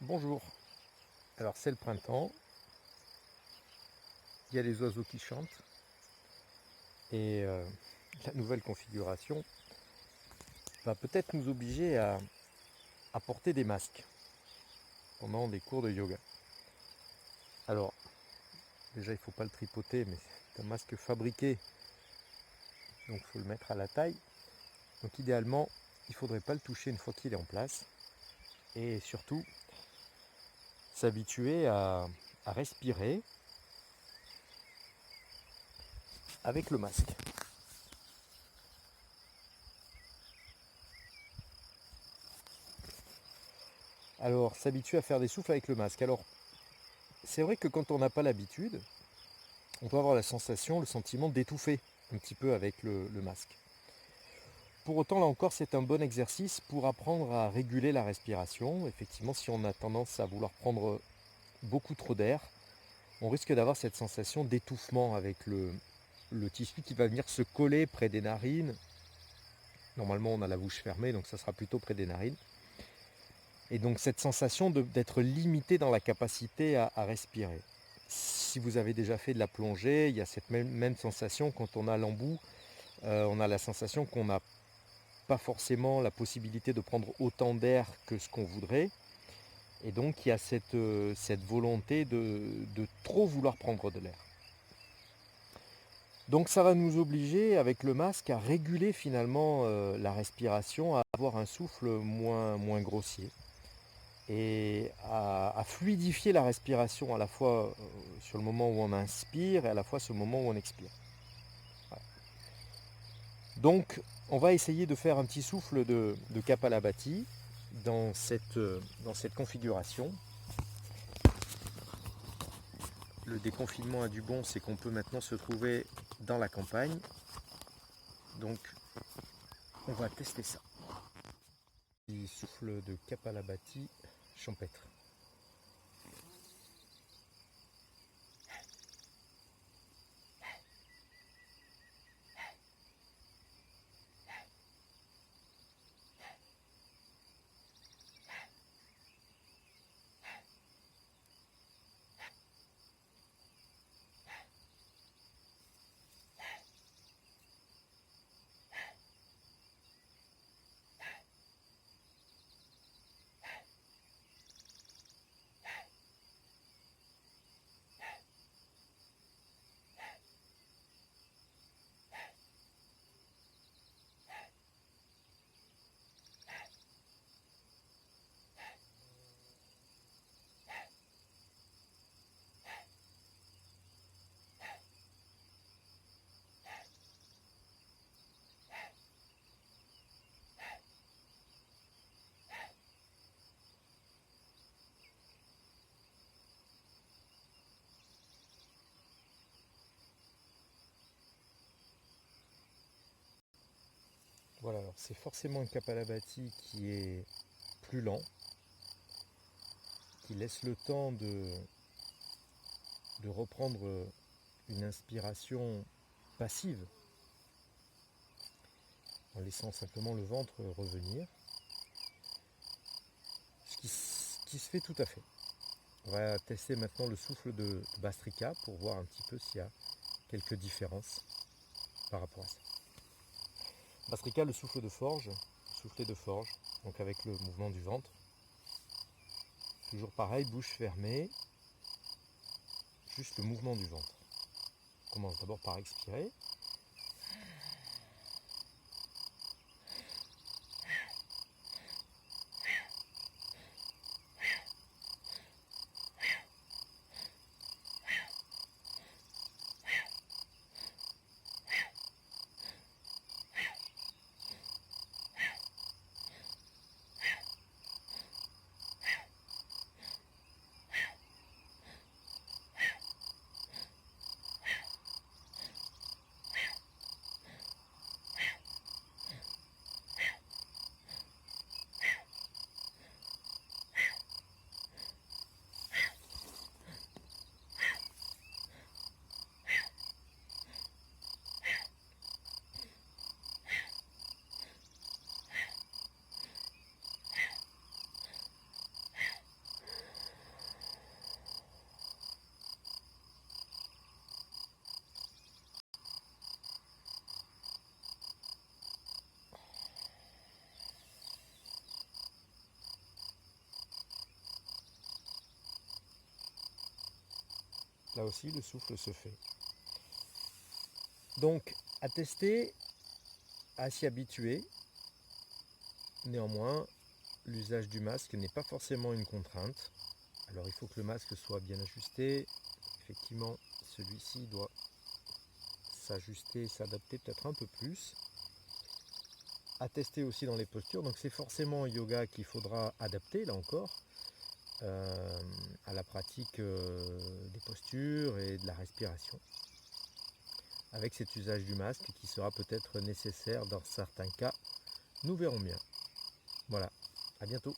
Bonjour, alors c'est le printemps, il y a les oiseaux qui chantent et la nouvelle configuration va peut-être nous obliger à porter des masques pendant des cours de yoga. Alors déjà il ne faut pas le tripoter, mais c'est un masque fabriqué, donc il faut le mettre à la taille. Donc idéalement il ne faudrait pas le toucher une fois qu'il est en place et surtout s'habituer à respirer avec le masque. Alors s'habituer à faire des souffles avec le masque. Alors c'est vrai que quand on n'a pas l'habitude, on peut avoir la sensation, le sentiment d'étouffer un petit peu avec le masque. Pour autant, là encore, c'est un bon exercice pour apprendre à réguler la respiration. Effectivement, si on a tendance à vouloir prendre beaucoup trop d'air, on risque d'avoir cette sensation d'étouffement avec le tissu qui va venir se coller près des narines. Normalement, on a la bouche fermée, donc ça sera plutôt près des narines. Et donc cette sensation d'être limité dans la capacité à respirer. Si vous avez déjà fait de la plongée, il y a cette même sensation quand on a l'embout. On a la sensation qu'on n'a pas forcément la possibilité de prendre autant d'air que ce qu'on voudrait. Et donc il y a cette volonté de trop vouloir prendre de l'air. Donc ça va nous obliger avec le masque à réguler finalement la respiration, à avoir un souffle moins grossier et à fluidifier la respiration à la fois sur le moment où on inspire et à la fois sur le moment où on expire. Voilà. Donc on va essayer de faire un petit souffle de Kapalabhati dans cette configuration. Le déconfinement a du bon, c'est qu'on peut maintenant se trouver dans la campagne. Donc on va tester ça. Petit souffle de Kapalabhati champêtre. Voilà, alors c'est forcément un Kapalabhati qui est plus lent, qui laisse le temps de reprendre une inspiration passive, en laissant simplement le ventre revenir, ce qui se fait tout à fait. On va tester maintenant le souffle de Bhastrika pour voir un petit peu s'il y a quelques différences par rapport à ça. Bhastrika, le souffle de forge, souffler de forge, donc avec le mouvement du ventre. Toujours pareil, bouche fermée, juste le mouvement du ventre. On commence d'abord par expirer. Là aussi, le souffle se fait. Donc, à tester, à s'y habituer. Néanmoins, l'usage du masque n'est pas forcément une contrainte. Alors, il faut que le masque soit bien ajusté. Effectivement, celui-ci doit s'ajuster, s'adapter peut-être un peu plus. À tester aussi dans les postures. Donc, c'est forcément en yoga qu'il faudra adapter, là encore, à la pratique des postures et de la respiration, avec cet usage du masque qui sera peut-être nécessaire dans certains cas. Nous verrons bien. Voilà, à bientôt.